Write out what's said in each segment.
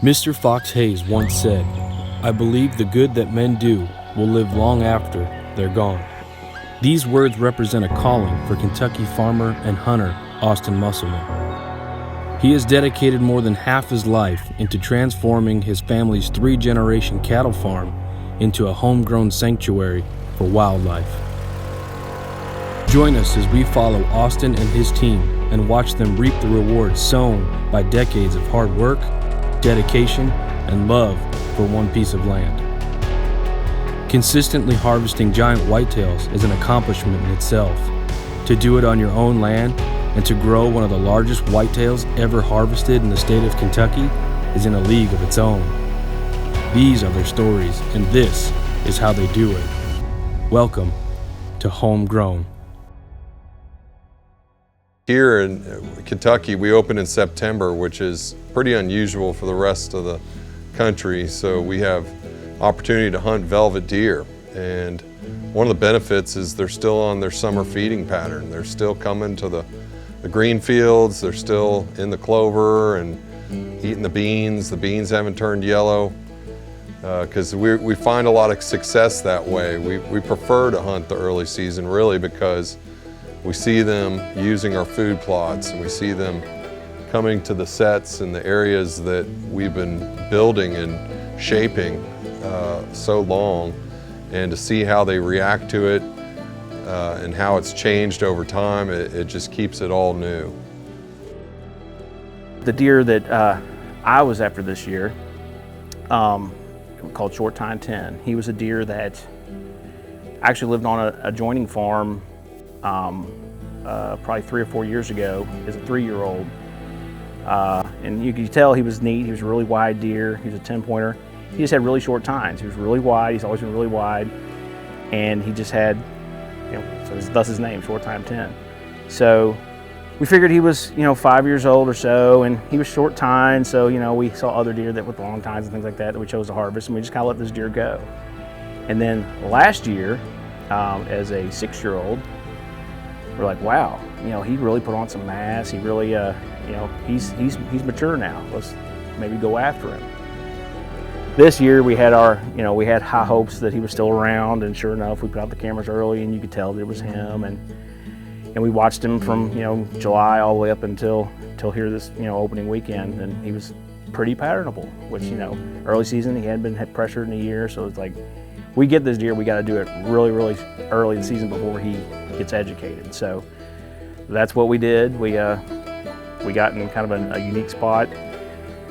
Mr. Fox Hayes once said, "I believe the good that men do will live long after they're gone." These words represent a calling for Kentucky farmer and hunter Austin Musselman. He has dedicated more than half his life into transforming his family's three-generation cattle farm into a homegrown sanctuary for wildlife. Join us as we follow Austin and his team and watch them reap the rewards sown by decades of hard work, dedication, and love for one piece of land. Consistently harvesting giant whitetails is an accomplishment in itself. To do it on your own land and to grow one of the largest whitetails ever harvested in the state of Kentucky is in a league of its own. These are their stories, and this is how they do it. Welcome to Homegrown. Here in Kentucky, we opened in September, which is pretty unusual for the rest of the country. So we have opportunity to hunt velvet deer. And one of the benefits is they're still on their summer feeding pattern. They're still coming to the green fields. They're still in the clover and eating the beans. The beans haven't turned yellow because we find a lot of success that way. We prefer to hunt the early season really because we see them using our food plots and we see them coming to the sets and the areas that we've been building and shaping so long, and to see how they react to it and how it's changed over time, it just keeps it all new. The deer that I was after this year, called Short Time 10, he was a deer that actually lived on an adjoining farm probably 3 or 4 years ago as a 3-year-old. And you could tell he was neat. He was a really wide deer. He was a 10-pointer. He just had really short tines. He was really wide. He's always been really wide. And he just had, so thus his name, Short Time 10. So we figured he was, 5 years old or so, and he was short tine. So, we saw other deer that with long tines and things like that we chose to harvest, and we just kind of let this deer go. And then last year, as a 6-year-old, we're like, wow, he really put on some mass. He really, he's mature now. Let's maybe go after him. This year we had we had high hopes that he was still around, and sure enough, we put out the cameras early, and you could tell that it was him. And we watched him from July all the way up until here this opening weekend, and he was pretty patternable. Which early season he hadn't been pressured in a year, so it's like, we get this deer, we got to do it really, really early in the season before he gets educated. So that's what we did. We got in kind of a unique spot.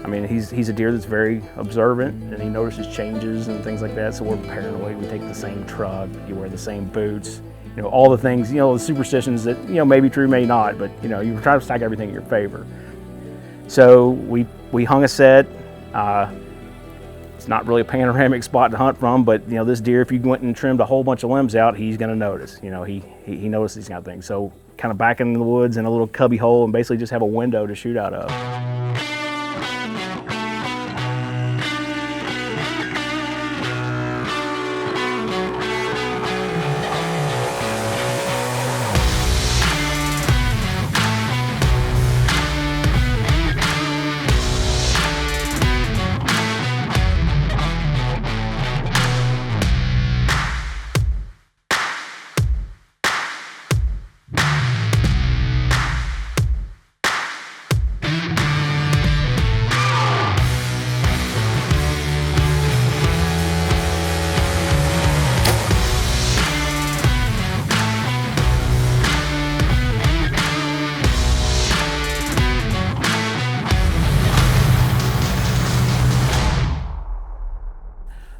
I mean, he's a deer that's very observant, and he notices changes and things like that. So we're paranoid. We take the same truck, you wear the same boots, all the things, the superstitions that may be true, may not, but you try to stack everything in your favor. So we hung a set. It's not really a panoramic spot to hunt from, but this deer, if you went and trimmed a whole bunch of limbs out, he's going to notice. He notices these kind of things. So kind of back in the woods in a little cubby hole, and basically just have a window to shoot out of.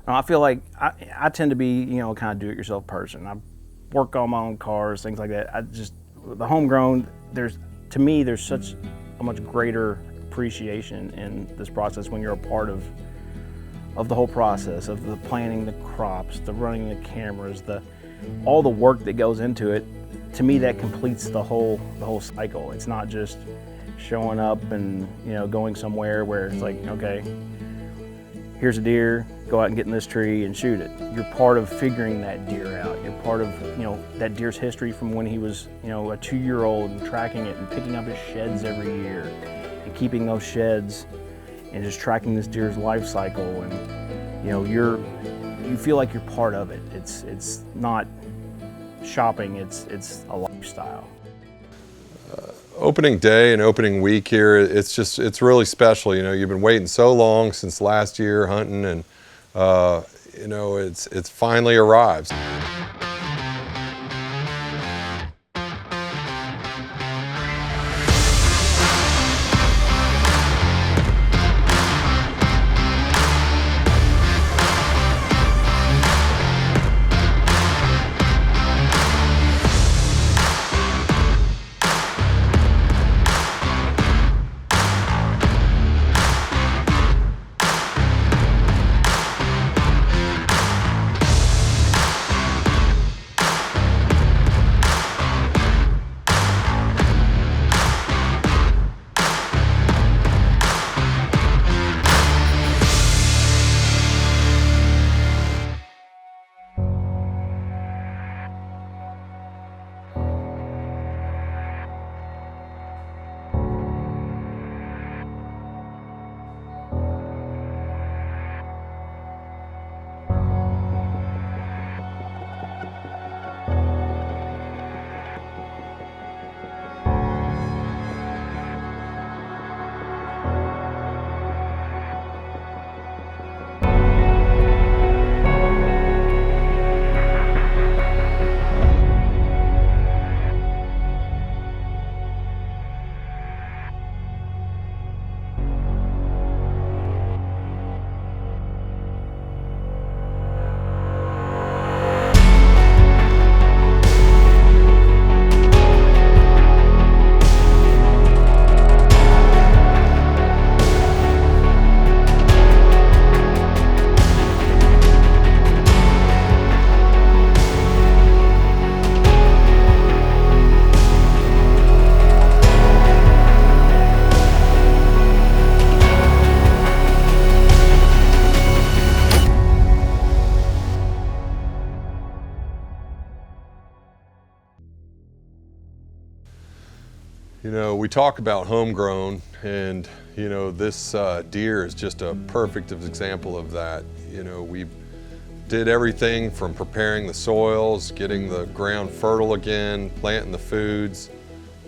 I feel like I tend to be, kind of do-it-yourself person. I work on my own cars, things like that. The homegrown, to me, there's such a much greater appreciation in this process when you're a part of the whole process, of the planting the crops, the running the cameras, all the work that goes into it. To me, that completes the whole cycle. It's not just showing up and going somewhere where it's like, okay, here's a deer, go out and get in this tree and shoot it. You're part of figuring that deer out. You're part of that deer's history from when he was a 2-year-old, and tracking it and picking up his sheds every year and keeping those sheds and just tracking this deer's life cycle, and you feel like you're part of it. It's not shopping, it's a lifestyle. Opening day and opening week here, it's really special. You've been waiting so long since last year hunting, and it's finally arrived. We talk about homegrown, and this deer is just a perfect example of that. We did everything from preparing the soils, getting the ground fertile again, planting the foods,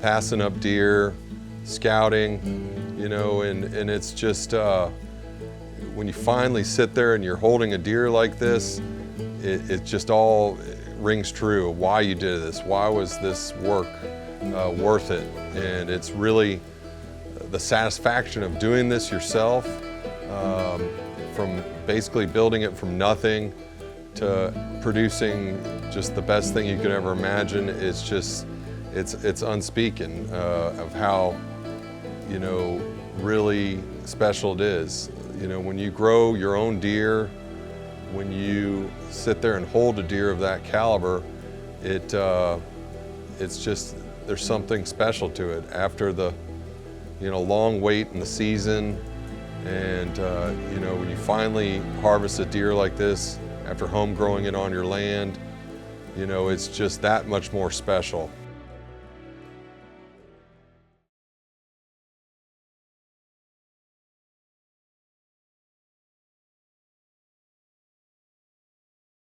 passing up deer, scouting, and it's just, when you finally sit there and you're holding a deer like this, it just all rings true. Why you did this, why was this work worth it? And it's really the satisfaction of doing this yourself, from basically building it from nothing to producing just the best thing you could ever imagine. It's just, it's unspeaking of how, really special it is. When you grow your own deer, when you sit there and hold a deer of that caliber, it's just, there's something special to it after the long wait in the season, and when you finally harvest a deer like this after home growing it on your land, it's just that much more special.